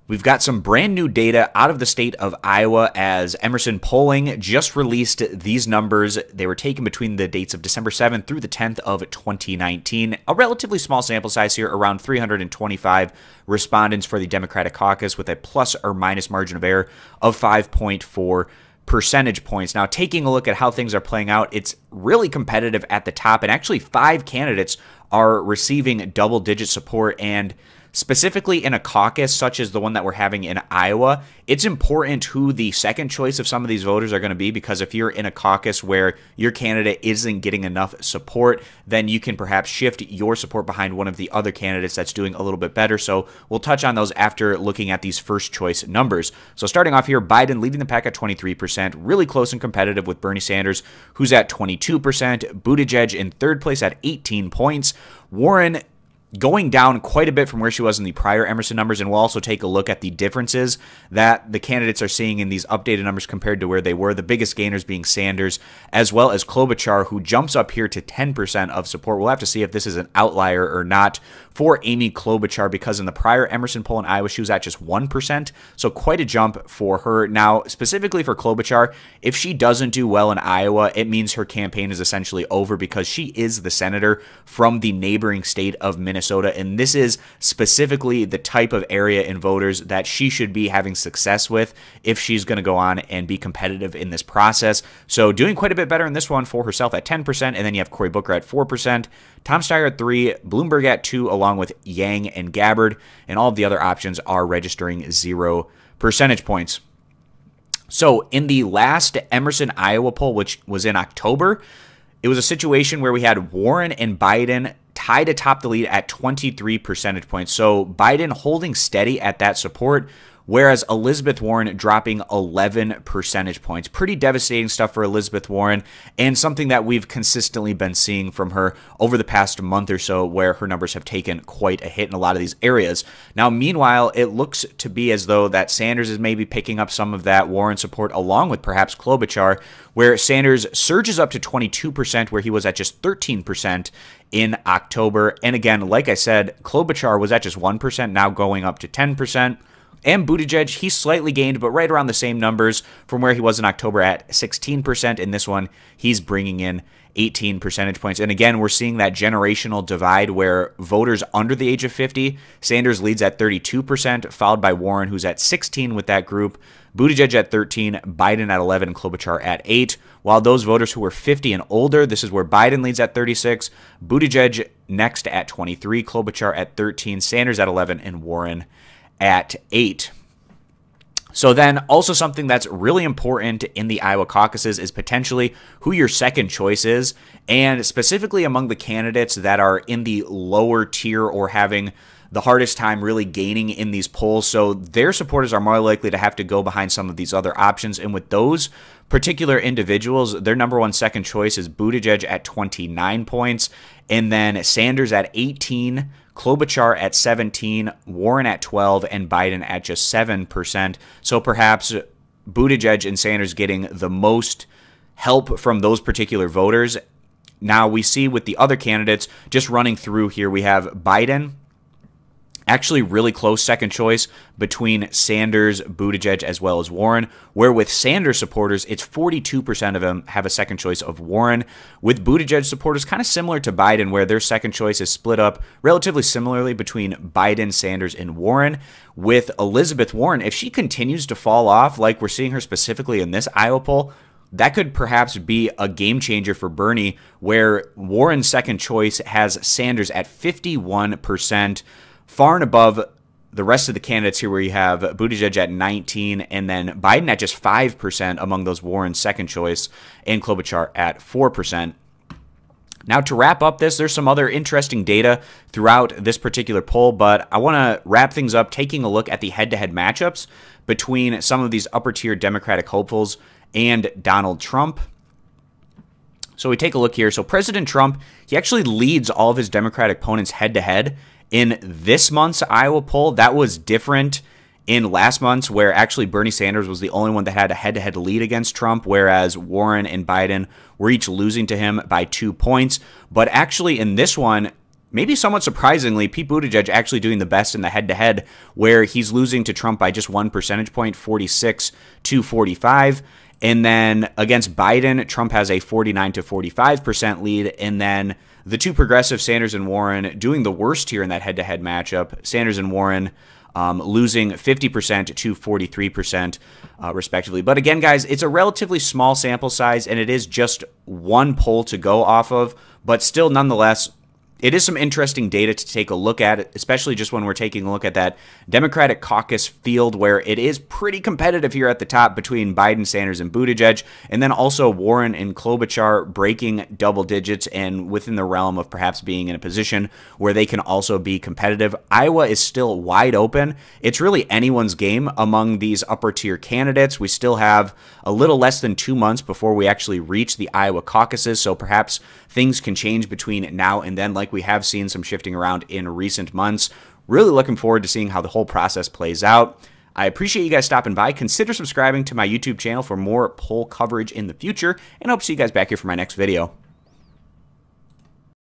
We've got some brand new data out of the state of Iowa as Emerson Polling just released these numbers. They were taken between the dates of December 7th through the 10th of 2019. A relatively small sample size here, around 325 respondents for the Democratic caucus with a plus or minus margin of error of 5.4 percentage points. Now, taking a look at how things are playing out, it's really competitive at the top, and actually 5 candidates are receiving double-digit support. And specifically in a caucus such as the one that we're having in Iowa, it's important who the second choice of some of these voters are going to be, because if you're in a caucus where your candidate isn't getting enough support, then you can perhaps shift your support behind one of the other candidates that's doing a little bit better. So we'll touch on those after looking at these first choice numbers. So starting off here, Biden leading the pack at 23%, really close and competitive with Bernie Sanders, who's at 22%, Buttigieg in third place at 18 points, Warren going down quite a bit from where she was in the prior Emerson numbers, and we'll also take a look at the differences that the candidates are seeing in these updated numbers compared to where they were, the biggest gainers being Sanders, as well as Klobuchar, who jumps up here to 10% of support. We'll have to see if this is an outlier or not for Amy Klobuchar, because in the prior Emerson poll in Iowa, she was at just 1%, so quite a jump for her. Now, specifically for Klobuchar, if she doesn't do well in Iowa, it means her campaign is essentially over, because she is the senator from the neighboring state of Minnesota, and this is specifically the type of area in voters that she should be having success with if she's going to go on and be competitive in this process. So doing quite a bit better in this one for herself at 10%, and then you have Cory Booker at 4%, Tom Steyer at 3%, Bloomberg at 2%, along with Yang and Gabbard, and all of the other options are registering 0 percentage points. So in the last Emerson, Iowa poll, which was in October, it was a situation where we had Warren and Biden tied atop the lead at 23 percentage points. So Biden holding steady at that support, whereas Elizabeth Warren dropping 11 percentage points. Pretty devastating stuff for Elizabeth Warren, and something that we've consistently been seeing from her over the past month or so, where her numbers have taken quite a hit in a lot of these areas. Now, meanwhile, it looks to be as though that Sanders is maybe picking up some of that Warren support, along with perhaps Klobuchar, where Sanders surges up to 22%, where he was at just 13% in October. And again, like I said, Klobuchar was at just 1%, now going up to 10%. And Buttigieg, he slightly gained, but right around the same numbers from where he was in October at 16%. In this one, he's bringing in 18 percentage points. And again, we're seeing that generational divide where voters under the age of 50, Sanders leads at 32%, followed by Warren, who's at 16 with that group, Buttigieg at 13, Biden at 11, and Klobuchar at 8. While those voters who were 50 and older, this is where Biden leads at 36, Buttigieg next at 23, Klobuchar at 13, Sanders at 11, and Warren at 8. So then also something that's really important in the Iowa caucuses is potentially who your second choice is, and specifically among the candidates that are in the lower tier or having the hardest time really gaining in these polls. So their supporters are more likely to have to go behind some of these other options. And with those particular individuals, their number one second choice is Buttigieg at 29 points, and then Sanders at 18, Klobuchar at 17, Warren at 12, and Biden at just 7%. So perhaps Buttigieg and Sanders getting the most help from those particular voters. Now we see with the other candidates, just running through here, we have Biden, actually really close second choice between Sanders, Buttigieg, as well as Warren, where with Sanders supporters, it's 42% of them have a second choice of Warren. With Buttigieg supporters, kind of similar to Biden, where their second choice is split up relatively similarly between Biden, Sanders, and Warren. With Elizabeth Warren, if she continues to fall off, like we're seeing her specifically in this Iowa poll, that could perhaps be a game changer for Bernie, where Warren's second choice has Sanders at 51%, far and above the rest of the candidates here, where you have Buttigieg at 19 and then Biden at just 5% among those Warren's second choice, and Klobuchar at 4%. Now, to wrap up this, there's some other interesting data throughout this particular poll, but I want to wrap things up taking a look at the head-to-head matchups between some of these upper-tier Democratic hopefuls and Donald Trump. So we take a look here. So President Trump, he actually leads all of his Democratic opponents head-to-head in this month's Iowa poll. That was different in last month's, where actually Bernie Sanders was the only one that had a head-to-head lead against Trump, whereas Warren and Biden were each losing to him by 2 points. But actually in this one, maybe somewhat surprisingly, Pete Buttigieg actually doing the best in the head-to-head, where he's losing to Trump by just 1 percentage point, 46 to 45. And then against Biden, Trump has a 49 to 45% lead. And then the two progressive, Sanders and Warren, doing the worst here in that head-to-head matchup. Sanders and Warren losing 50% to 43%, respectively. But again, guys, it's a relatively small sample size, and it is just one poll to go off of. But still, nonetheless, it is some interesting data to take a look at, especially just when we're taking a look at that Democratic caucus field where it is pretty competitive here at the top between Biden, Sanders, and Buttigieg, and then also Warren and Klobuchar breaking double digits and within the realm of perhaps being in a position where they can also be competitive. Iowa is still wide open. It's really anyone's game among these upper tier candidates. We still have a little less than 2 months before we actually reach the Iowa caucuses, so perhaps things can change between now and then, like we have seen some shifting around in recent months. Really looking forward to seeing how the whole process plays out. I appreciate you guys stopping by. Consider subscribing to my YouTube channel for more poll coverage in the future, and I hope to see you guys back here for my next video.